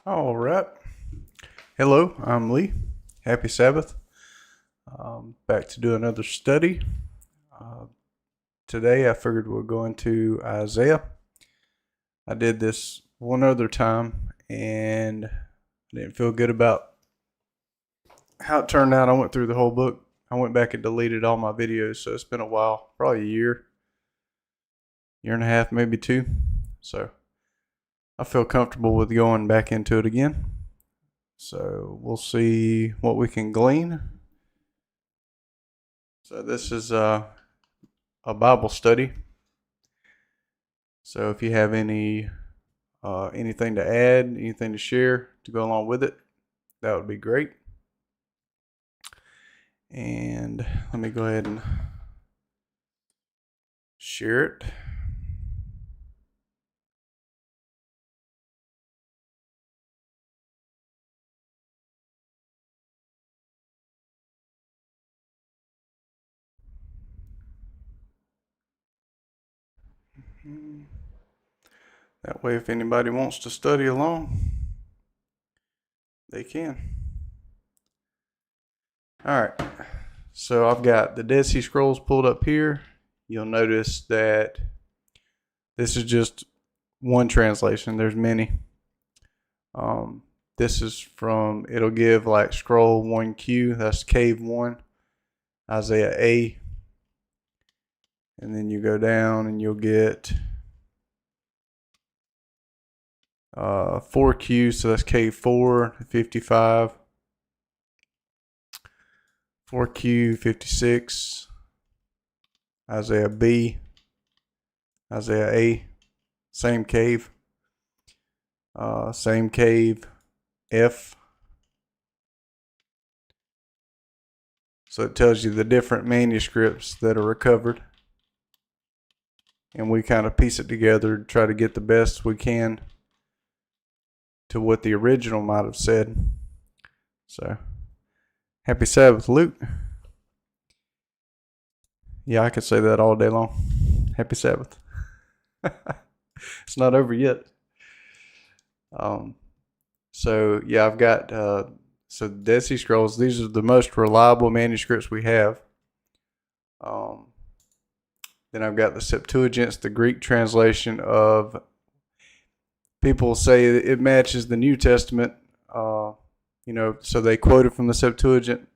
All right. Hello, I'm Lee. Happy Sabbath. Back to do another study. Uh, Today I figured we'll go into Isaiah. I did this one other time and I didn't feel good about how it turned out. I went through the whole book. I went back and deleted all my videos, so it's been a while, probably a year and a half, maybe two. So I feel comfortable with going back into it again. So we'll see what we can glean. So this is a Bible study. So if you have anything to add, anything to share to go along with it, that would be great. And let me go ahead and share it. That way, if anybody wants to study along, they can. All right. So I've got the Dead Sea Scrolls pulled up here. You'll notice that this is just one translation. There's many. This is from, it'll give like scroll 1Q, that's cave 1, Isaiah A. And then you go down and you'll get 4Q, so that's cave 4, 55. 4Q, 56. Isaiah B. Isaiah A. Same cave. Same cave F. So it tells you the different manuscripts that are recovered. And we kind of piece it together to try to get the best we can to what the original might have said. So, happy Sabbath, Luke. Yeah, I could say that all day long. Happy Sabbath. It's not over yet. So yeah, I've got so Dead Sea Scrolls. These are the most reliable manuscripts we have. Then I've got the Septuagint, the Greek translation of. People say it matches the New Testament. So they quoted from the Septuagint.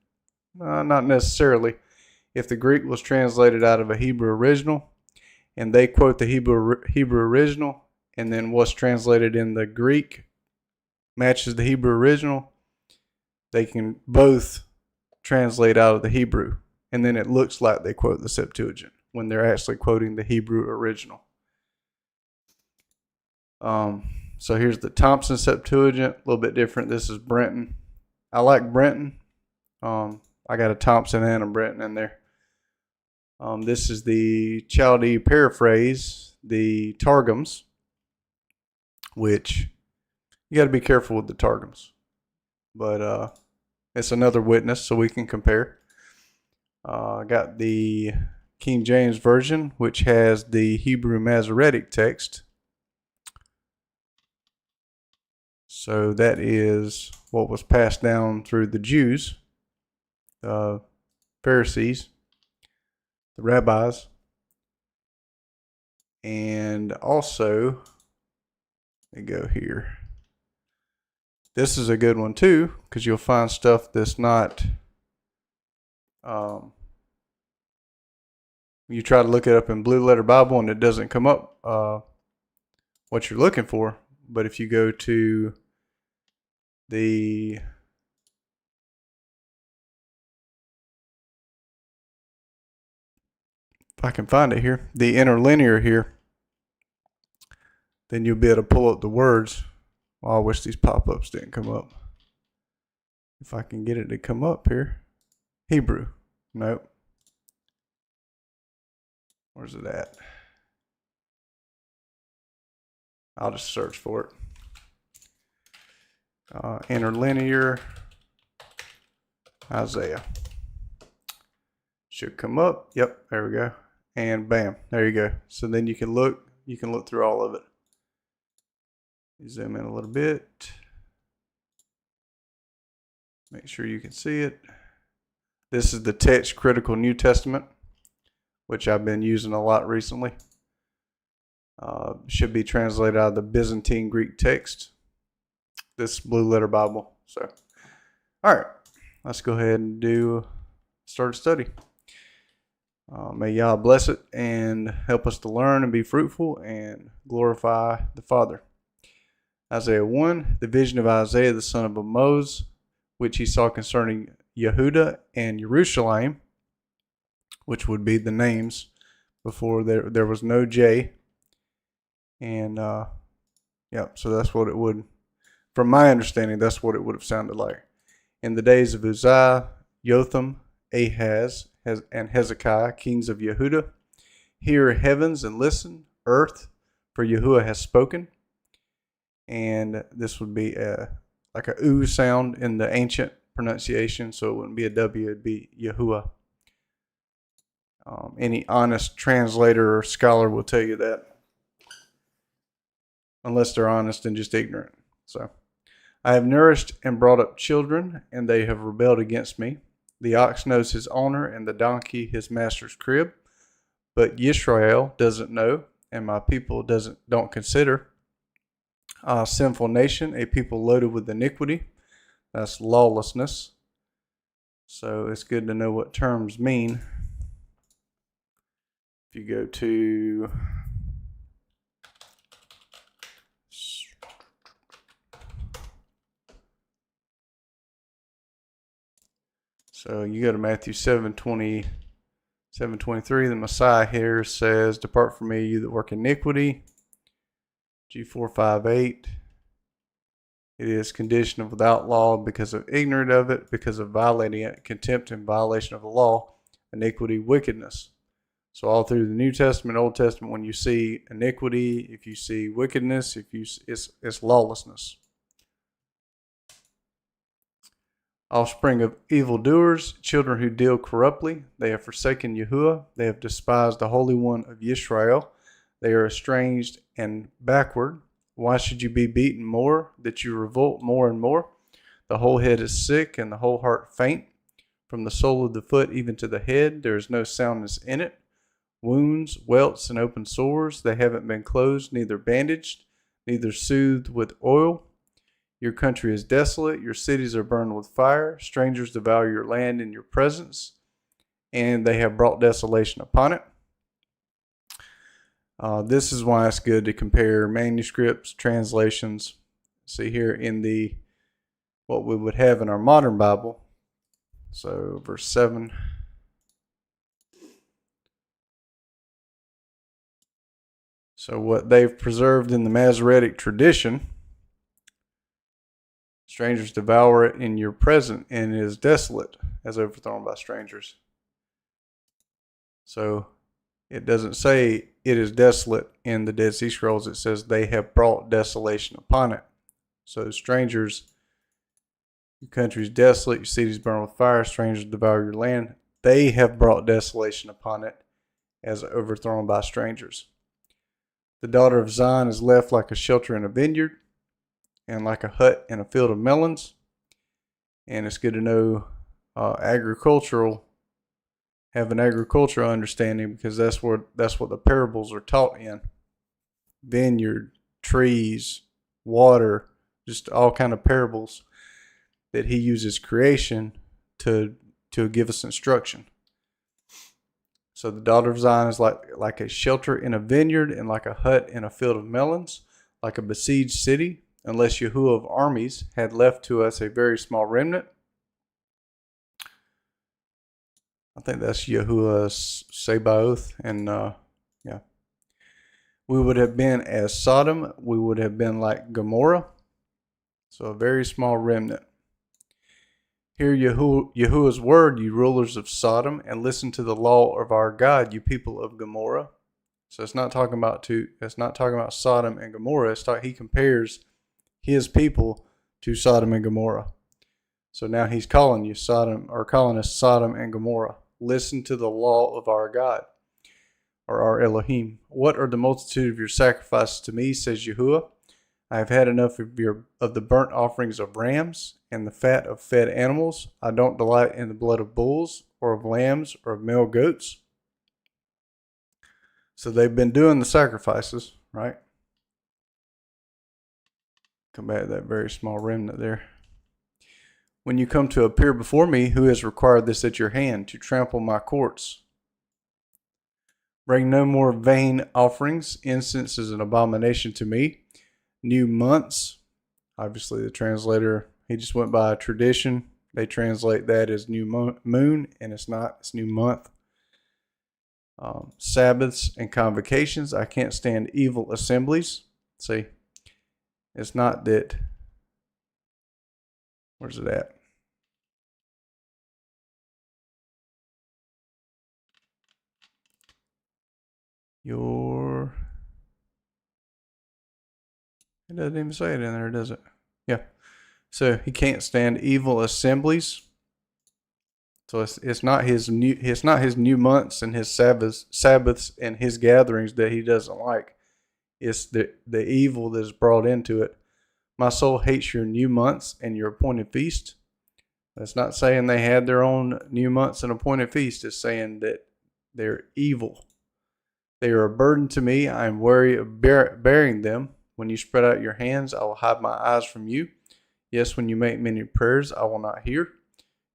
Not necessarily. If the Greek was translated out of a Hebrew original, and they quote the Hebrew original, and then what's translated in the Greek matches the Hebrew original, they can both translate out of the Hebrew, and then it looks like they quote the Septuagint when they're actually quoting the Hebrew original. So here's the Thompson Septuagint, a little bit different. This is Brenton. I like Brenton. I got a Thompson and a Brenton in there. This is the Chaldee Paraphrase, the Targums, which you got to be careful with the Targums. But it's another witness, so we can compare. I got the King James Version, which has the Hebrew Masoretic text. So that is what was passed down through the Jews, the Pharisees, the rabbis, and also, let me go here. This is a good one too, because you'll find stuff that's not. You try to look it up in Blue Letter Bible and it doesn't come up what you're looking for. But if you go to if I can find it here, the interlinear here, then you'll be able to pull up the words. Well, I wish these pop-ups didn't come up. If I can get it to come up here. Hebrew. Nope. Where's it at? I'll just search for it. Interlinear Isaiah. Should come up. Yep, there we go. And bam, there you go. So then you can look through all of it. Zoom in a little bit. Make sure you can see it. This is the Text Critical New Testament, which I've been using a lot recently. Should be translated out of the Byzantine Greek text. This Blue Letter Bible. So, all right, let's go ahead and start a study. May Yah bless it and help us to learn and be fruitful and glorify the Father. Isaiah 1, the vision of Isaiah the son of Amoz, which he saw concerning Yehuda and Jerusalem, which would be the names before there was no J. And so that's what it would, from my understanding, that's what it would have sounded like. In the days of Uzziah, Jotham, Ahaz, and Hezekiah, kings of Yehuda, hear heavens and listen, earth, for Yahuwah has spoken. And this would be like a oo sound in the ancient pronunciation, so it wouldn't be a W, it'd be Yahuwah. Any honest translator or scholar will tell you that, unless they're honest and just ignorant. So, I have nourished and brought up children, and they have rebelled against me. The ox knows his owner, and the donkey his master's crib. But Yisrael doesn't know, and my people don't consider. A sinful nation, a people loaded with iniquity. That's lawlessness. So it's good to know what terms mean. If you go to Matthew 7:20, 7:23. The Messiah here says, "Depart from me, you that work iniquity." G458. It is condition of without law because of ignorant of it, because of violating it, contempt and violation of the law, iniquity, wickedness. So all through the New Testament, Old Testament, when you see iniquity, if you see wickedness, it's lawlessness. Offspring of evildoers, children who deal corruptly. They have forsaken Yahuwah. They have despised the Holy One of Yisrael. They are estranged and backward. Why should you be beaten more, that you revolt more and more? The whole head is sick, and the whole heart faint. From the sole of the foot even to the head, there is no soundness in it. Wounds, welts, and open sores. They haven't been closed, neither bandaged, neither soothed with oil. Your country is desolate. Your cities are burned with fire. Strangers devour your land in your presence, and they have brought desolation upon it. This is why it's good to compare manuscripts, translations. See here in what we would have in our modern Bible. So verse 7. So what they've preserved in the Masoretic tradition, strangers devour it in your presence, and it is desolate, as overthrown by strangers. So it doesn't say it is desolate in the Dead Sea Scrolls. It says they have brought desolation upon it. So strangers, your country is desolate, your cities burn with fire, strangers devour your land. They have brought desolation upon it as overthrown by strangers. The daughter of Zion is left like a shelter in a vineyard and like a hut in a field of melons. And it's good to know have an agricultural understanding, because that's what the parables are taught in. Vineyard, trees, water, just all kind of parables that he uses creation to give us instruction. So the daughter of Zion is like a shelter in a vineyard and like a hut in a field of melons, like a besieged city, unless Yahuwah of armies had left to us a very small remnant. I think that's Yahuwah Sabaoth, and we would have been as Sodom. We would have been like Gomorrah, so a very small remnant. Hear Yahuwah's word, you rulers of Sodom, and listen to the law of our God, you people of Gomorrah. So it's not talking about Sodom and Gomorrah. He compares his people to Sodom and Gomorrah. So now he's calling us Sodom and Gomorrah. Listen to the law of our God, or our Elohim. What are the multitude of your sacrifices to me, says Yahuwah? I have had enough of the burnt offerings of rams and the fat of fed animals. I don't delight in the blood of bulls or of lambs or of male goats. So they've been doing the sacrifices, right? Come back to that very small remnant there. When you come to appear before me, who has required this at your hand, to trample my courts? Bring no more vain offerings. Incense is an abomination to me. New months. Obviously, the translator, he just went by a tradition. They translate that as new moon, and it's not. It's new month. Sabbaths and convocations. I can't stand evil assemblies. See, it's not that. Where's it at? It doesn't even say it in there, does it? Yeah. So he can't stand evil assemblies. So it's not his new months and his Sabbaths and his gatherings that he doesn't like. It's the evil that is brought into it. My soul hates your new months and your appointed feast. That's not saying they had their own new months and appointed feast. It's saying that they're evil. They are a burden to me. I am weary of bearing them. When you spread out your hands, I will hide my eyes from you. Yes, when you make many prayers, I will not hear.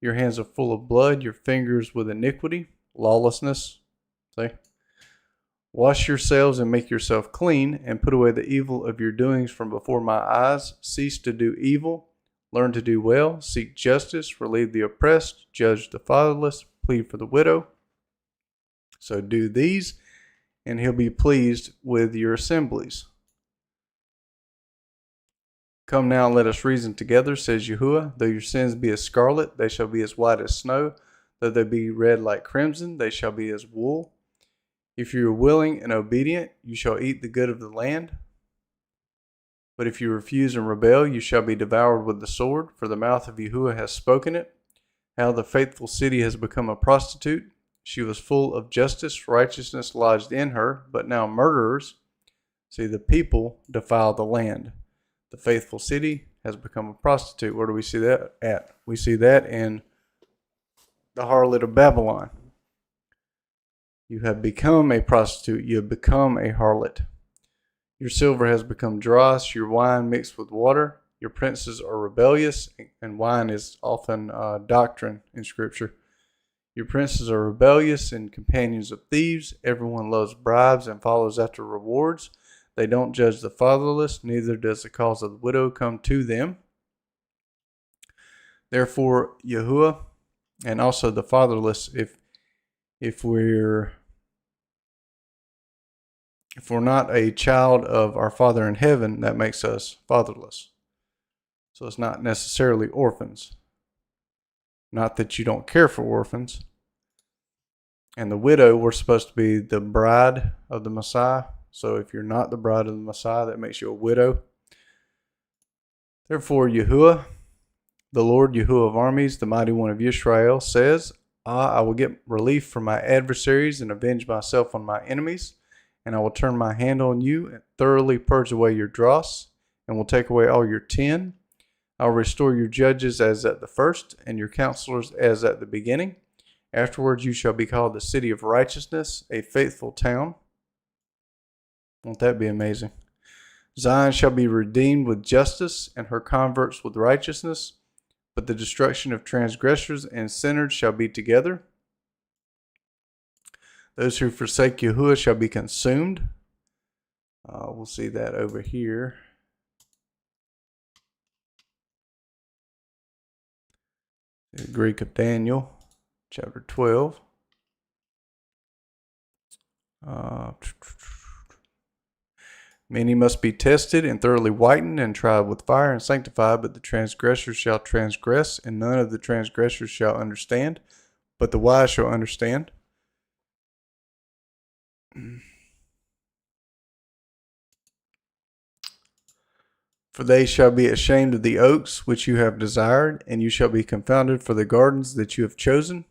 Your hands are full of blood, your fingers with iniquity, lawlessness. See? Wash yourselves and make yourself clean, and put away the evil of your doings from before my eyes. Cease to do evil. Learn to do well. Seek justice. Relieve the oppressed. Judge the fatherless. Plead for the widow. So do these, and he'll be pleased with your assemblies. Come now, let us reason together, says Yahuwah. Though your sins be as scarlet, they shall be as white as snow. Though they be red like crimson, they shall be as wool. If you are willing and obedient, you shall eat the good of the land. But if you refuse and rebel, you shall be devoured with the sword, for the mouth of Yahuwah has spoken it. How the faithful city has become a prostitute. She was full of justice, righteousness lodged in her, but now murderers. See, the people defile the land. The faithful city has become a prostitute. Where do we see that at? We see that in the harlot of Babylon. You have become a prostitute. You have become a harlot. Your silver has become dross, your wine mixed with water. Your princes are rebellious, and wine is often doctrine in Scripture. Your princes are rebellious and companions of thieves. Everyone loves bribes and follows after rewards. They don't judge the fatherless, neither does the cause of the widow come to them. Therefore, Yahuwah, and also the fatherless, if we're not a child of our Father in heaven, that makes us fatherless. So it's not necessarily orphans. Not that you don't care for orphans. And the widow, we're supposed to be the bride of the Messiah. So if you're not the bride of the Messiah, that makes you a widow. Therefore, Yahuwah, the Lord Yahuwah of armies, the mighty one of Israel, says, I will get relief from my adversaries and avenge myself on my enemies. And I will turn my hand on you and thoroughly purge away your dross, and will take away all your tin. I will restore your judges as at the first, and your counselors as at the beginning. Afterwards you shall be called the city of righteousness, a faithful town. Won't that be amazing? Zion shall be redeemed with justice, and her converts with righteousness. But the destruction of transgressors and sinners shall be together. Those who forsake Yahuwah shall be consumed. We'll see that over here. The Greek of Daniel, chapter 12. Many must be tested and thoroughly whitened and tried with fire and sanctified, but the transgressors shall transgress, and none of the transgressors shall understand, but the wise shall understand. For they shall be ashamed of the oaks which you have desired, and you shall be confounded for the gardens that you have chosen.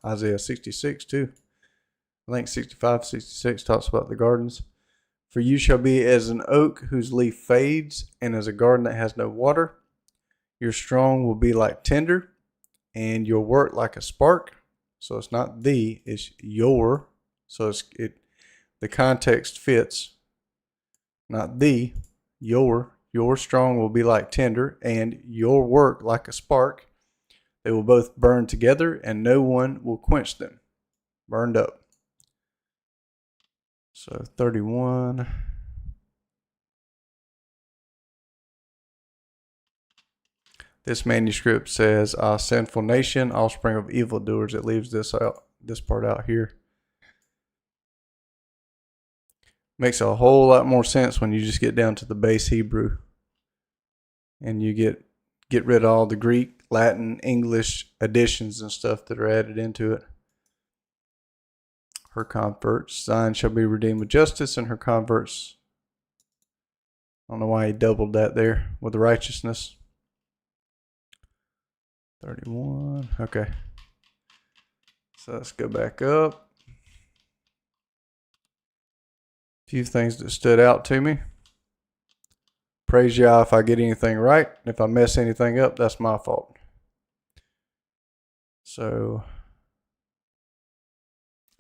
Isaiah 66 too. I think 65, 66 talks about the gardens. For you shall be as an oak whose leaf fades, and as a garden that has no water. Your strong will be like tinder, and your work like a spark. So it's not the, it's your. So the context fits. Not the, your. Your strong will be like tinder, and your work like a spark. They will both burn together, and no one will quench them. Burned up. So 31. This manuscript says, sinful nation, offspring of evildoers. It leaves this part out here. Makes a whole lot more sense when you just get down to the base Hebrew. And you get rid of all the Greek, Latin, English additions and stuff that are added into it. Her converts, Zion shall be redeemed with justice, and her converts, I don't know why he doubled that there, with righteousness. 31, okay. So let's go back up. A few things that stood out to me. Praise Yah if I get anything right. If I mess anything up, that's my fault. So,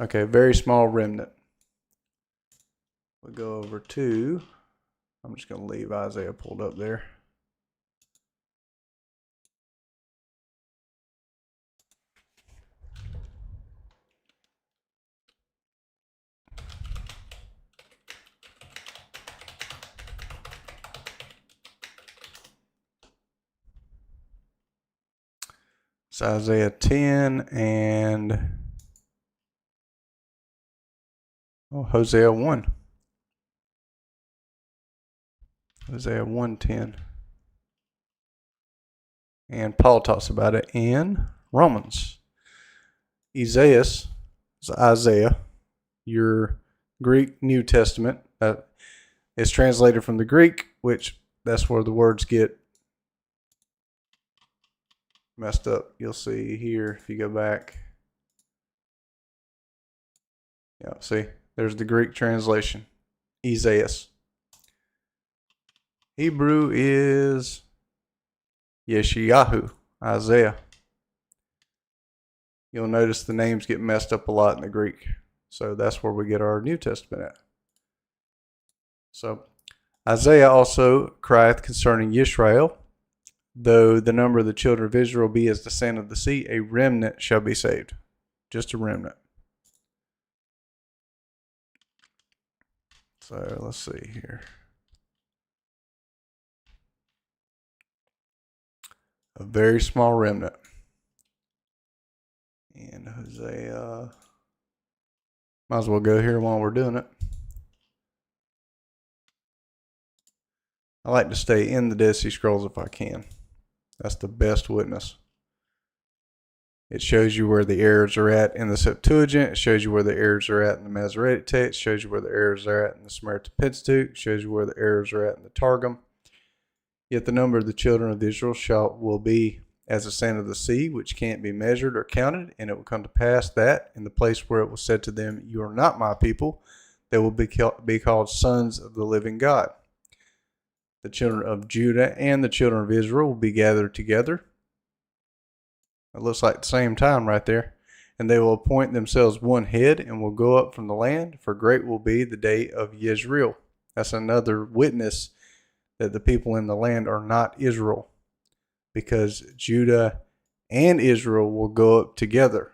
okay, very small remnant. We'll go over to, I'm just going to leave Isaiah pulled up there. It's Isaiah 10 and Hosea 1. Hosea 1:10. And Paul talks about it in Romans. Isaiah is Isaiah, your Greek New Testament. It's translated from the Greek, which that's where the words get messed up. You'll see here if you go back. Yeah, see, there's the Greek translation. Isaiah. Hebrew is Yeshayahu, Isaiah. You'll notice the names get messed up a lot in the Greek. So that's where we get our New Testament at. So Isaiah also crieth concerning Yisrael, though the number of the children of Israel be as the sand of the sea, a remnant shall be saved. Just a remnant. So let's see here. A very small remnant. And Hosea, might as well go here while we're doing it. I like to stay in the Dead Sea Scrolls if I can. That's the best witness. It shows you where the errors are at in the Septuagint. It shows you where the errors are at in the Masoretic text. It shows you where the errors are at in the Samaritan Pentateuch. It shows you where the errors are at in the Targum. Yet the number of the children of Israel will be as the sand of the sea, which can't be measured or counted. And it will come to pass that in the place where it was said to them, you are not my people, they will be called sons of the living God. The children of Judah and the children of Israel will be gathered together. It looks like the same time right there. And they will appoint themselves one head and will go up from the land, for great will be the day of Yisrael. That's another witness that the people in the land are not Israel, because Judah and Israel will go up together.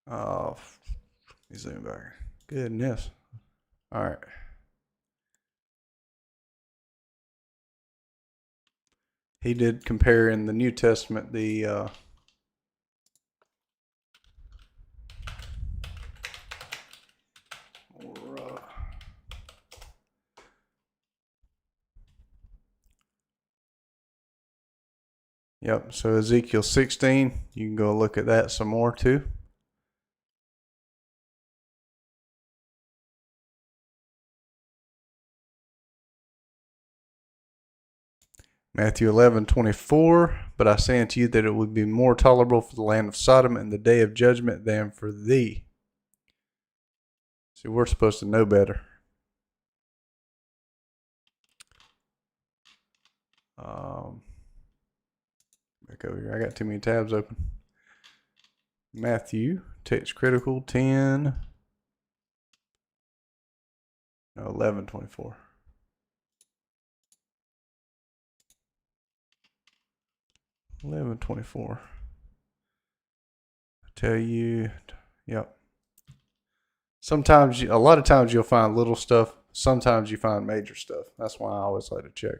Oh, let me zoom back. Goodness. All right. He did compare in the New Testament the Yep, so Ezekiel 16, you can go look at that some more too. Matthew 11:24. But I say unto you that it would be more tolerable for the land of Sodom in the day of judgment than for thee. See, we're supposed to know better. Back over here. I got too many tabs open. Matthew, text critical 10. No, 11:24. I tell you, yep. Sometimes, a lot of times you'll find little stuff. Sometimes you find major stuff. That's why I always like to check.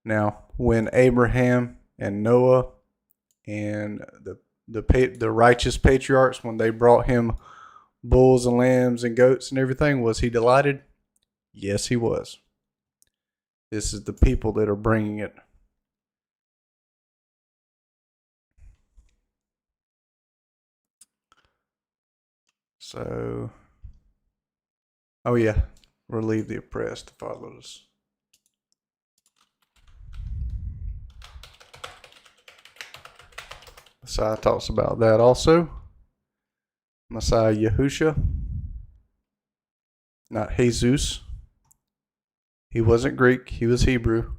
Now, when Abraham and Noah and the righteous patriarchs, when they brought him bulls and lambs and goats and everything, was he delighted? Yes, he was. This is the people that are bringing it. So, oh yeah, relieve the oppressed, the fatherless. Messiah talks about that also. Messiah Yahusha, not Jesus. He wasn't Greek, he was Hebrew.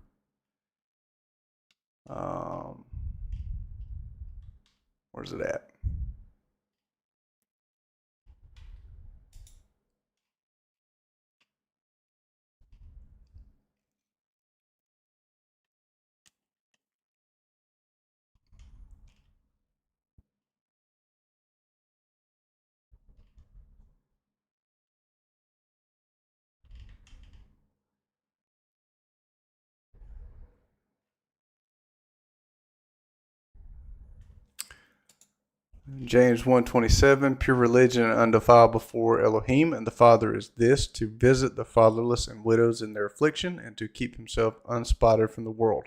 Where's it at? James 1:27, pure religion and undefiled before Elohim and the Father is this, to visit the fatherless and widows in their affliction and to keep himself unspotted from the world,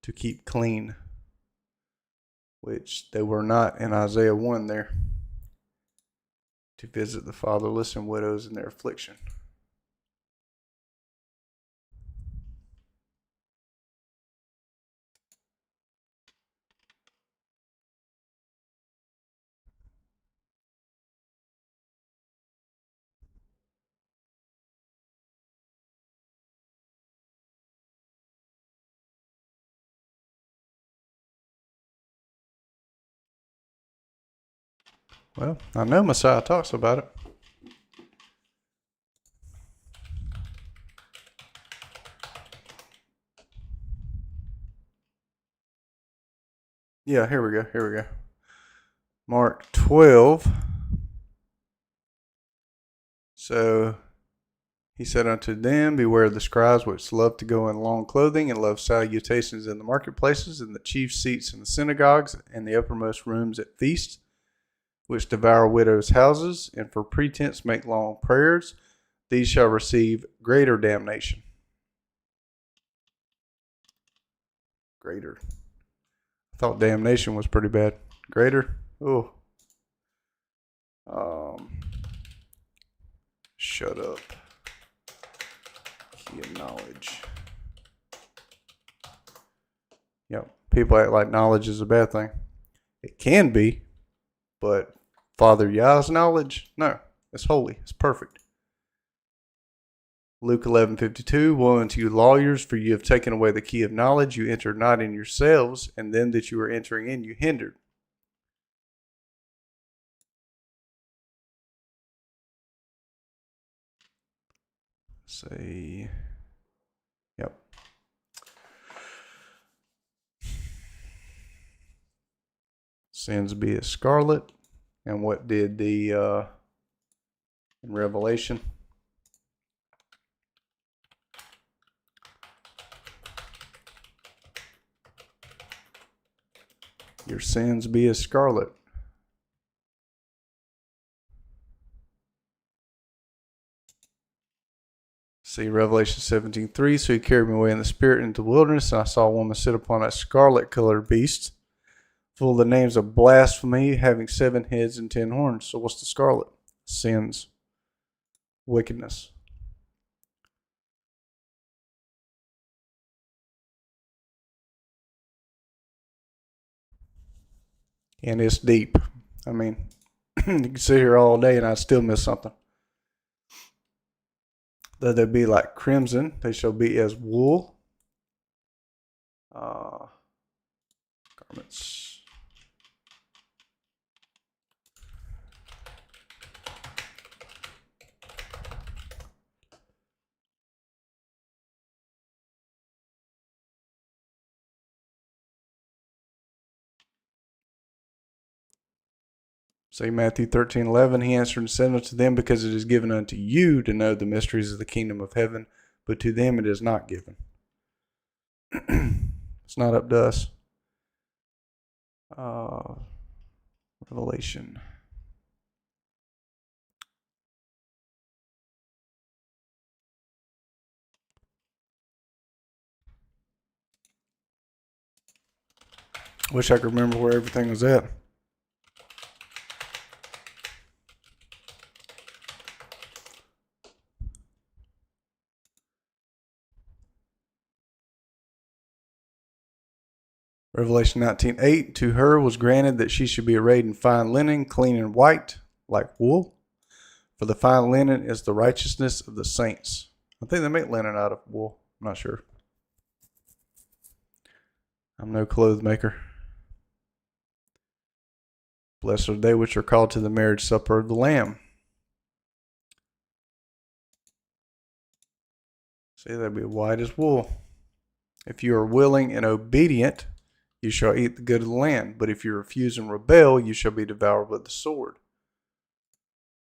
to keep clean, which they were not in Isaiah 1 there, to visit the fatherless and widows in their affliction. Well, I know Messiah talks about it. Yeah, here we go. Mark 12. So he said unto them, beware of the scribes which love to go in long clothing and love salutations in the marketplaces and the chief seats in the synagogues and the uppermost rooms at feasts, which devour widows' houses, and for pretense make long prayers. These shall receive greater damnation. Greater. I thought damnation was pretty bad. Greater? Oh. Shut up. Key of knowledge. Yep. People act like knowledge is a bad thing. It can be, but Father Yah's knowledge? No. It's holy. It's perfect. Luke 11:52, woe unto you lawyers, for you have taken away the key of knowledge. You entered not in yourselves, and them that you were entering in you hindered. Say, yep. Sins be as scarlet. And what did the, in Revelation? Your sins be as scarlet. See Revelation 17:3. So he carried me away in the spirit into the wilderness, and I saw a woman sit upon a scarlet-colored beast, full of the names of blasphemy, having 7 heads and 10 horns. So what's the scarlet? Sins. wickedness. And it's deep. I mean, you can sit here all day and I'd still miss something. Though they be like crimson, they shall be as wool. Garments. Say Matthew 13:11, he answered and said unto them, because it is given unto you to know the mysteries of the kingdom of heaven, but to them it is not given. It's not up to us. Revelation. Wish I could remember where everything was at. Revelation 19:8, to her was granted that she should be arrayed in fine linen, clean and white, like wool. For the fine linen is the righteousness of the saints. I think they make linen out of wool. I'm not sure. I'm no clothes maker. Blessed are they which are called to the marriage supper of the Lamb. See, they'll be white as wool. If you are willing and obedient, you shall eat the good of the land. But if you refuse and rebel, you shall be devoured with the sword.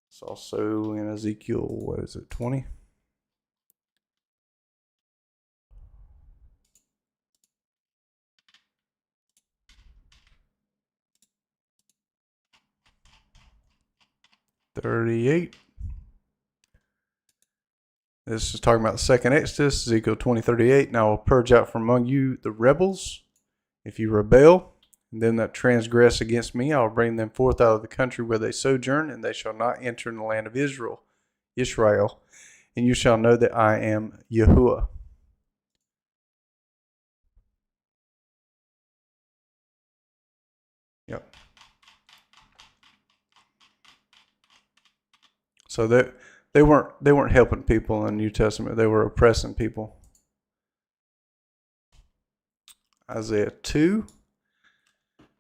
It's also in Ezekiel, what is it, 20? $38. This is talking about the second Exodus, Ezekiel 20:38. And I will purge out from among you the rebels. If you rebel, and them that transgress against me, I will bring them forth out of the country where they sojourn, and they shall not enter in the land of Israel. And you shall know that I am Yahuwah. Yep. So they weren't helping people in the New Testament. They were oppressing people. Isaiah 2,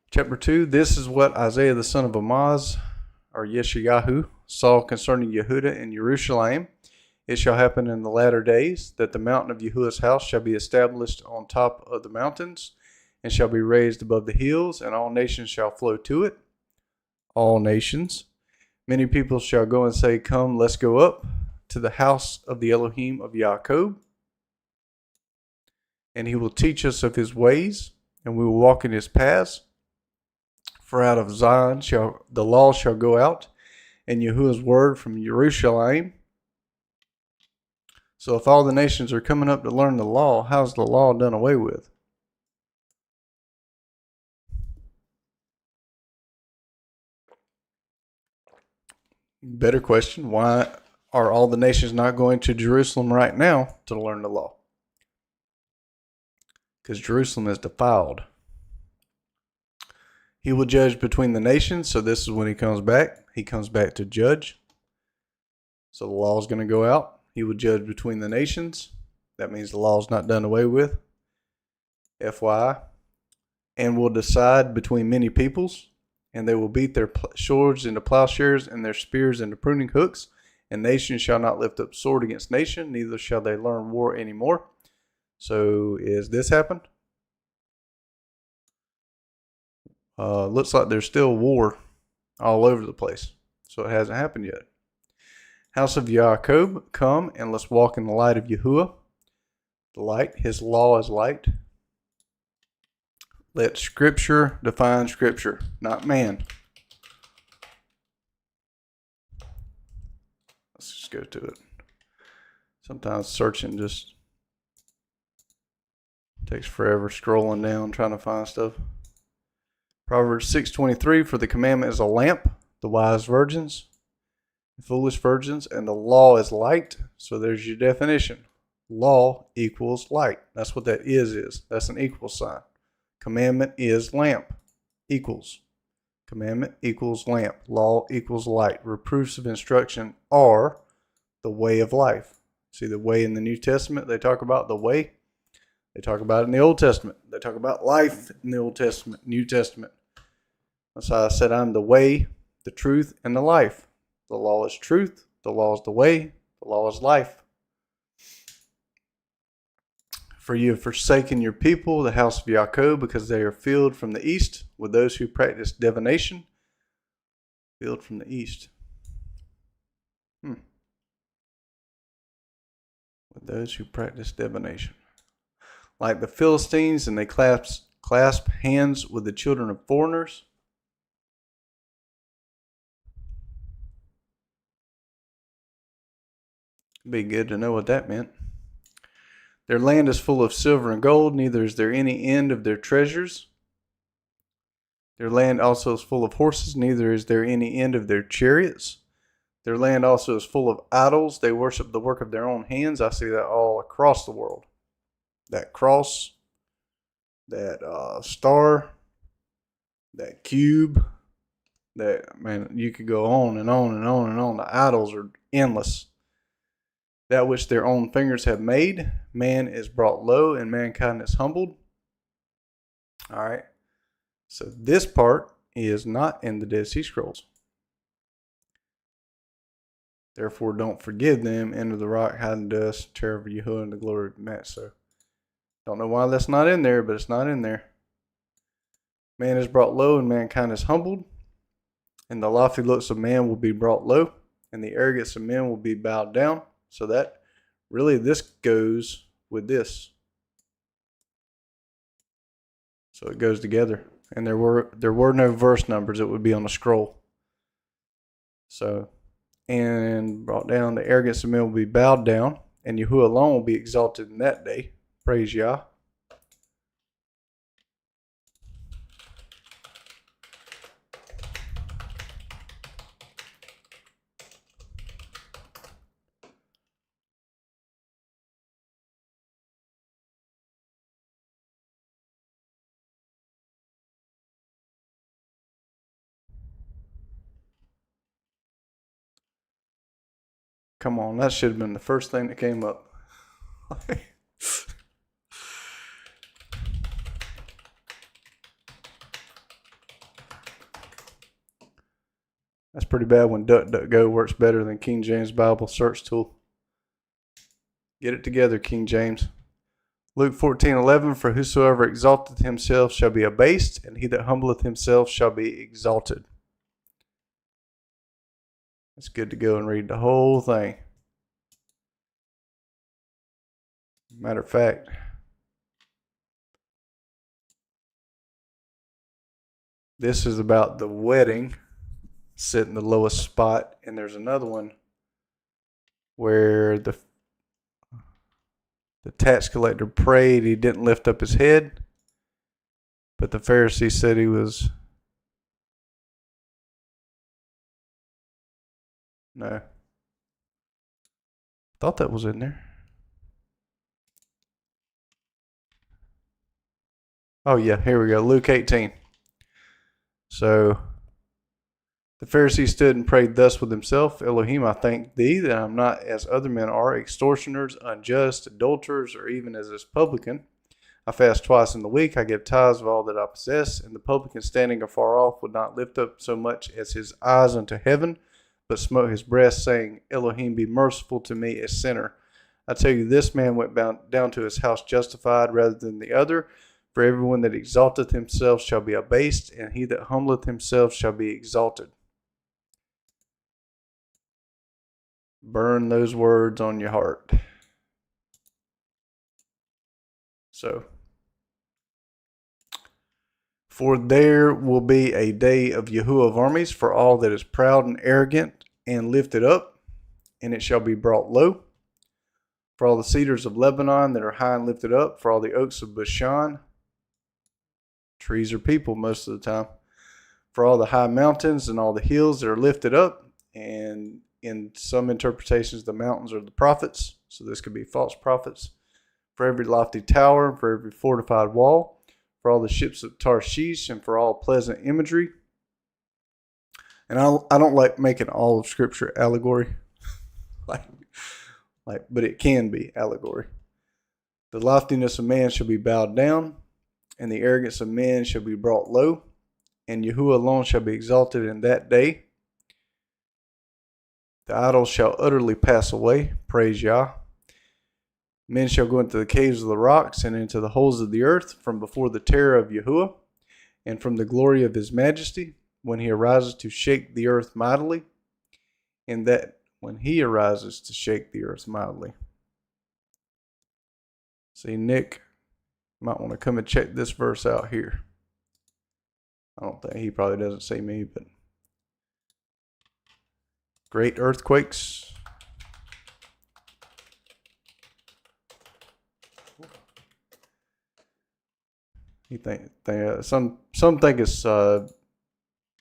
chapter 2. This is what Isaiah the son of Amoz, or Yeshayahu, saw concerning Yehuda and Jerusalem. It shall happen in the latter days that the mountain of Yahuwah's house shall be established on top of the mountains, and shall be raised above the hills, and all nations shall flow to it. All nations. Many people shall go and say, come, let's go up to the house of the Elohim of Yaakov, and he will teach us of his ways, and we will walk in his paths. For out of Zion the law shall go out, and Yahuwah's word from Jerusalem. So if all the nations are coming up to learn the law, how's the law done away with? Better question, why are all the nations not going to Jerusalem right now to learn the law? Because Jerusalem is defiled. He will judge between the nations, so this is when he comes back. He comes back to judge. So the law is going to go out. He will judge between the nations. That means the law is not done away with. FYI. And will decide between many peoples. And they will beat their swords into plowshares and their spears into pruning hooks. And nation shall not lift up sword against nation, neither shall they learn war anymore. So is this happened? Looks like there's still war all over the place. So it hasn't happened yet. House of Yaakov, come and let's walk in the light of Yahuwah. The light, his law is light. Let Scripture define Scripture, not man. Let's just go to it. Sometimes searching just takes forever, scrolling down, trying to find stuff. Proverbs 6:23, for the commandment is a lamp, the wise virgins, foolish virgins, and the law is light. So there's your definition. Law equals light. That's what that is. That's an equal sign. Commandment is lamp. Equals. Commandment equals lamp. Law equals light. Reproofs of instruction are the way of life. See the way in the New Testament, they talk about the way. They talk about it in the Old Testament. They talk about life in the Old Testament, New Testament. That's how I said I'm the way, the truth, and the life. The law is truth. The law is the way. The law is life. For you have forsaken your people, the house of Jacob, because they are filled from the east with those who practice divination. Filled from the east. With those who practice divination. Like the Philistines, and they clasp hands with the children of foreigners. It'd be good to know what that meant. Their land is full of silver and gold, neither is there any end of their treasures. Their land also is full of horses, neither is there any end of their chariots. Their land also is full of idols. They worship the work of their own hands. I see that all across the world. That cross, that star, that cube, that, man, you could go on and on and on and on. The idols are endless. That which their own fingers have made, man is brought low and mankind is humbled. All right. So this part is not in the Dead Sea Scrolls. Therefore, don't forgive them, enter the rock, hide in dust, terror of Yahuwah, and the glory of Matt. So, don't know why that's not in there, but it's not in there. Man is brought low and mankind is humbled. And the lofty looks of man will be brought low, and the arrogance of men will be bowed down. So that really, this goes with this. So it goes together. And there were no verse numbers. It would be on a scroll. So, and brought down, the arrogance of men will be bowed down, and Yahuwah alone will be exalted in that day. Praise Yah. Come on, that should have been the first thing that came up. That's pretty bad when DuckDuckGo works better than King James Bible search tool. Get it together, King James. Luke 14:11, for whosoever exalteth himself shall be abased, and he that humbleth himself shall be exalted. It's good to go and read the whole thing. Matter of fact, this is about the wedding, sitting the lowest spot, and there's another one where the tax collector prayed, he didn't lift up his head, but the Pharisee said he was. No. Thought that was in there. Oh yeah, here we go. Luke 18. So the Pharisee stood and prayed thus with himself, Elohim, I thank thee that I'm not as other men are, extortioners, unjust, adulterers, or even as this publican. I fast twice in the week. I give tithes of all that I possess. And the publican standing afar off would not lift up so much as his eyes unto heaven, but smote his breast, saying, Elohim, be merciful to me, a sinner. I tell you, this man went down to his house justified rather than the other. For everyone that exalteth himself shall be abased, and he that humbleth himself shall be exalted. Burn those words on your heart. So, for there will be a day of Yahuwah of armies for all that is proud and arrogant and lifted up, and it shall be brought low. For all the cedars of Lebanon that are high and lifted up, for all the oaks of Bashan, trees are people most of the time, for all the high mountains and all the hills that are lifted up, and in some interpretations, the mountains are the prophets. So this could be false prophets. For every lofty tower, for every fortified wall, for all the ships of Tarshish, and for all pleasant imagery. And I don't like making all of Scripture allegory, but it can be allegory. The loftiness of man shall be bowed down, and the arrogance of men shall be brought low, and Yahuwah alone shall be exalted in that day. The idols shall utterly pass away. Praise Yah. Men shall go into the caves of the rocks and into the holes of the earth from before the terror of Yahuwah and from the glory of his majesty when he arises to shake the earth mightily. And that when he arises to shake the earth mightily. See, Nick might want to come and check this verse out here. I don't think he probably doesn't see me, but great earthquakes. You think some think it's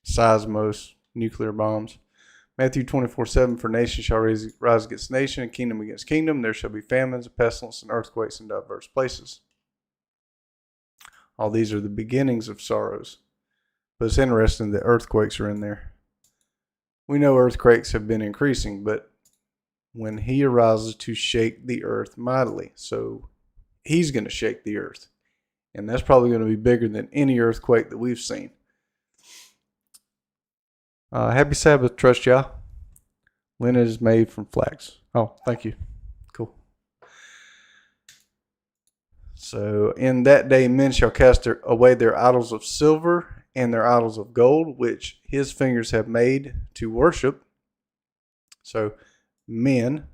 seismos, nuclear bombs. Matthew 24:7, for nation shall rise against nation, and kingdom against kingdom. There shall be famines, pestilence, and earthquakes in diverse places. All these are the beginnings of sorrows. But it's interesting that earthquakes are in there. We know earthquakes have been increasing, but when he arises to shake the earth mightily. So he's going to shake the earth. And that's probably going to be bigger than any earthquake that we've seen. Happy Sabbath, trust Yah. Linen is made from flax. Oh, thank you. Cool. So in that day men shall cast away their idols of silver and their idols of gold, which his fingers have made to worship. So men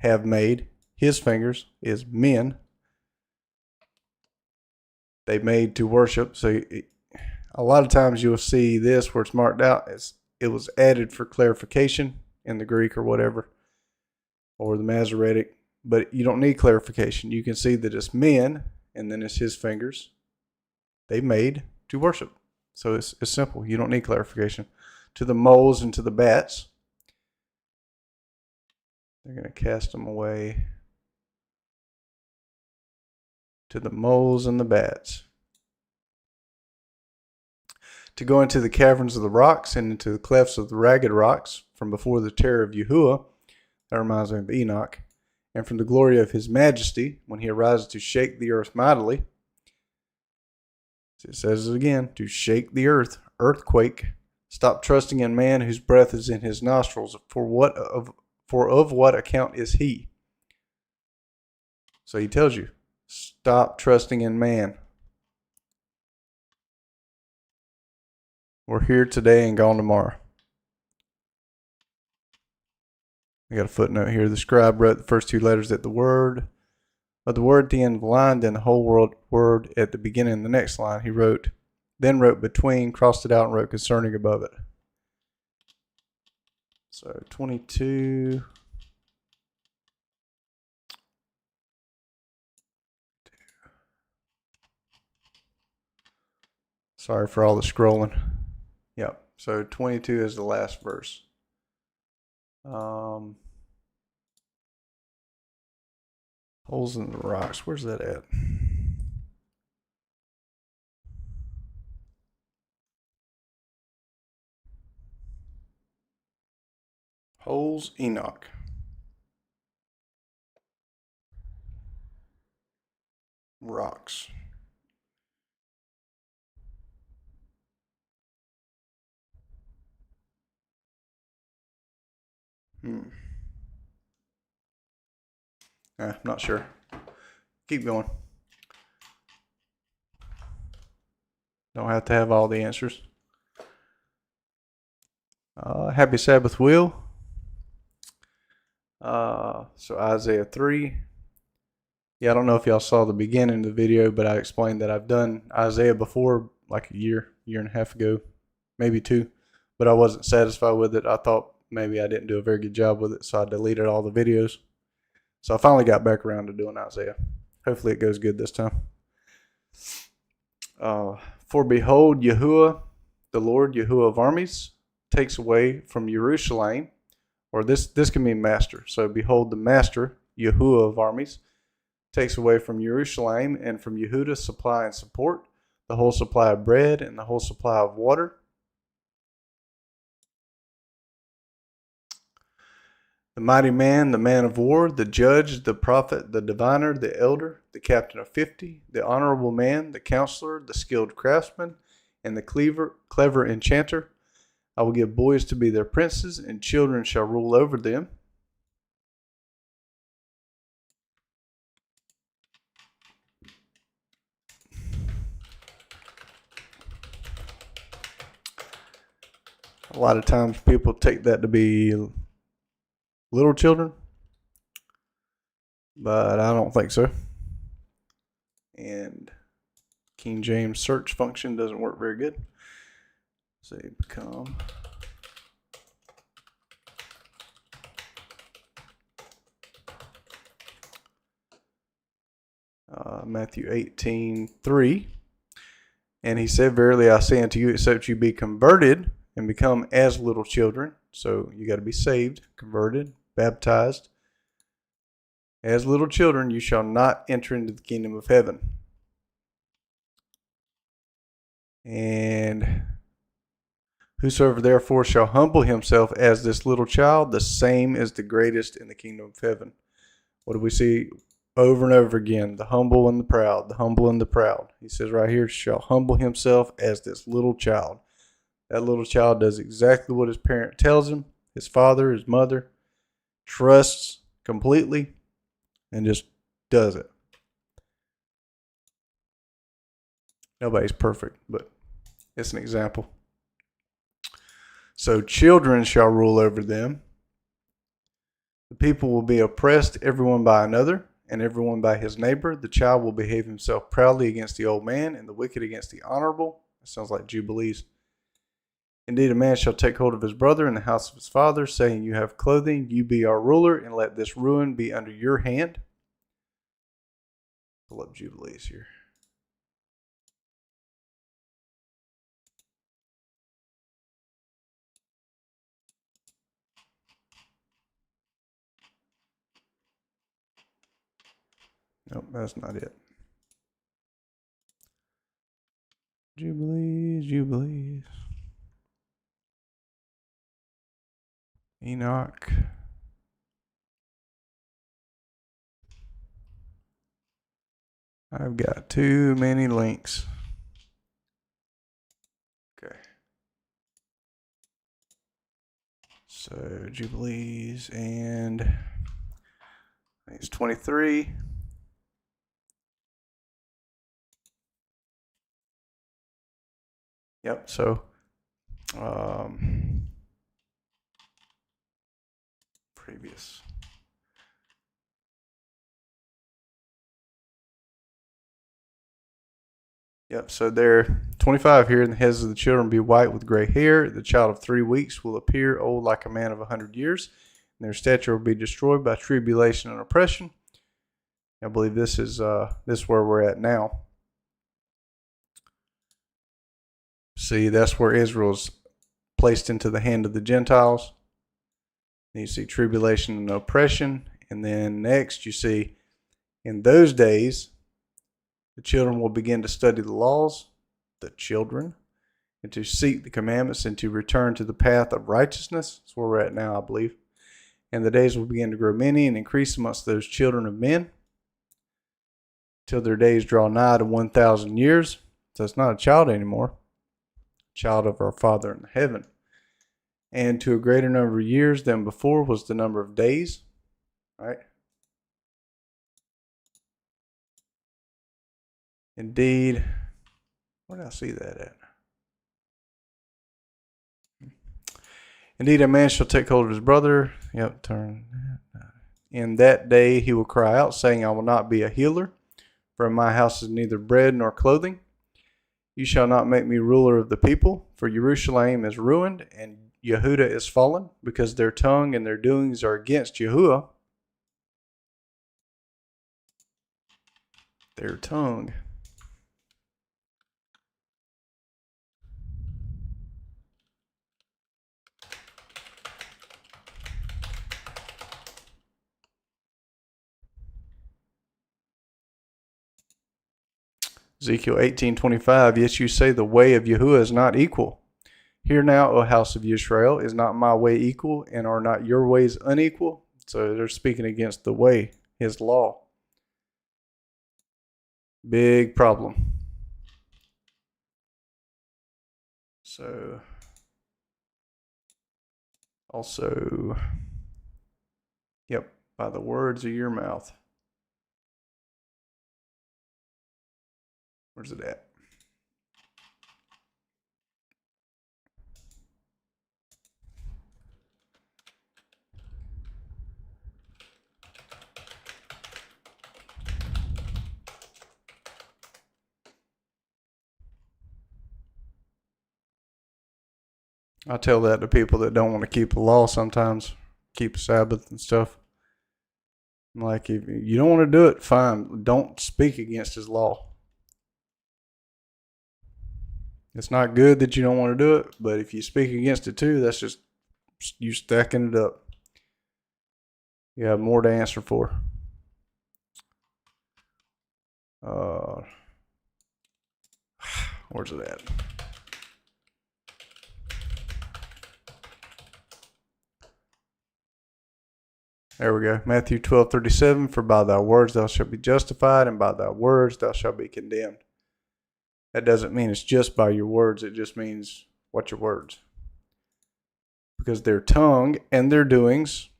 have made, his fingers is men, they made to worship. So a lot of times you'll see this where it's marked out as it was added for clarification in the Greek or whatever, or the Masoretic, but you don't need clarification. You can see that it's men, and then it's his fingers. They made to worship. So it's simple. You don't need clarification. To the moles and to the bats, they're going to cast them away. To the moles and the bats. To go into the caverns of the rocks and into the clefts of the ragged rocks from before the terror of Yahuwah. That reminds me of Enoch. And from the glory of his majesty when he arises to shake the earth mightily. It says it again, to shake the earth, earthquake. Stop trusting in man whose breath is in his nostrils. For of what account is he? So he tells you, stop trusting in man. We're here today and gone tomorrow. I got a footnote here. The scribe wrote the first two letters at the word at the end of the line, then the whole word at the beginning of the next line. He wrote between, crossed it out, and wrote concerning above it. So 22. Sorry for all the scrolling. Yep. So 22 is the last verse. Holes in the rocks. Where's that at? Holes, Enoch. Rocks. Not sure. Keep going. Don't have to have all the answers. Happy Sabbath, Will. So Isaiah 3. Yeah, I don't know if y'all saw the beginning of the video, but I explained that I've done Isaiah before, like a year and a half ago, maybe 2, but I wasn't satisfied with it. I thought maybe I didn't do a very good job with it, so I deleted all the videos. So I finally got back around to doing Isaiah. Hopefully it goes good this time. For behold, Yahuwah, the Lord, Yahuwah of armies, takes away from Jerusalem or this can mean master. So behold, the master, Yahuwah of armies, takes away from Jerusalem and from Yehuda supply and support, the whole supply of bread and the whole supply of water. The mighty man, the man of war, the judge, the prophet, the diviner, the elder, the captain of 50, the honorable man, the counselor, the skilled craftsman, and the clever enchanter. I will give boys to be their princes, and children shall rule over them. A lot of times people take that to be little children, but I don't think so. And King James search function doesn't work very good. So you become Matthew 18:3. And he said, verily I say unto you, except you be converted and become as little children. So you got to be saved, converted, baptized. As little children, you shall not enter into the kingdom of heaven. And whosoever therefore shall humble himself as this little child, the same is the greatest in the kingdom of heaven. What do we see over and over again? The humble and the proud, the humble and the proud. He says right here, shall humble himself as this little child. That little child does exactly what his parent tells him, his father, his mother, trusts completely, and just does it. Nobody's perfect, but it's an example. So children shall rule over them. The people will be oppressed, everyone by another, and everyone by his neighbor. The child will behave himself proudly against the old man, and the wicked against the honorable. That sounds like Jubilees. Indeed, a man shall take hold of his brother in the house of his father, saying, you have clothing, you be our ruler, and let this ruin be under your hand. Pull up Jubilees here. Nope, that's not it. Jubilees. Enoch. I've got too many links. Okay. So Jubilees, and I think it's 23. Yep, so previous. Yep, so there, 25 here, and the heads of the children be white with gray hair. The child of 3 weeks will appear old like a man of 100 years, and their stature will be destroyed by tribulation and oppression. I believe this is where we're at now. See, that's where Israel's placed into the hand of the Gentiles. You see tribulation and oppression. And then next you see, in those days, the children will begin to study the laws, the children, and to seek the commandments and to return to the path of righteousness. That's where we're at now, I believe. And the days will begin to grow many and increase amongst those children of men till their days draw nigh to 1,000 years. So it's not a child anymore. Child of our Father in heaven. And to a greater number of years than before was the number of days. Right? Indeed. Where did I see that at? Indeed, a man shall take hold of his brother. Yep, turn. In that day he will cry out, saying, I will not be a healer, for in my house is neither bread nor clothing. You shall not make me ruler of the people, for Jerusalem is ruined, and Yehuda is fallen, because their tongue and their doings are against Yahuwah. Their tongue. Ezekiel 18:25, yes, you say the way of Yahuwah is not equal. Hear now, O house of Israel, is not my way equal, and are not your ways unequal? So they're speaking against the way, his law. Big problem. So, also, yep, by the words of your mouth. Where's it at? I tell that to people that don't want to keep the law sometimes, keep Sabbath and stuff. I'm like, if you don't want to do it, fine. Don't speak against his law. It's not good that you don't want to do it, but if you speak against it too, that's just you stacking it up. You have more to answer for. Where's it at? There we go. Matthew 12:37. For by thy words thou shalt be justified, and by thy words thou shalt be condemned. That doesn't mean it's just by your words. It just means what's your words. Because their tongue and their doings,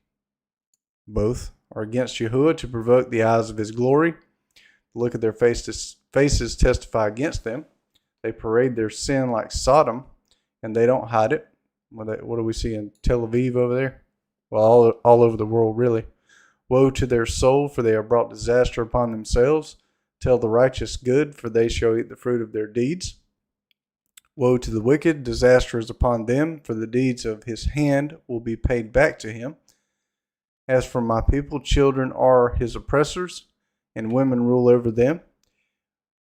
both, are against Yahuwah to provoke the eyes of his glory. The look of their faces testify against them. They parade their sin like Sodom, and they don't hide it. What do we see in Tel Aviv over there? Well, all over the world, really. Woe to their soul, for they have brought disaster upon themselves. Tell the righteous good, for they shall eat the fruit of their deeds. Woe to the wicked, disaster is upon them, for the deeds of his hand will be paid back to him. As for my people, children are his oppressors, and women rule over them.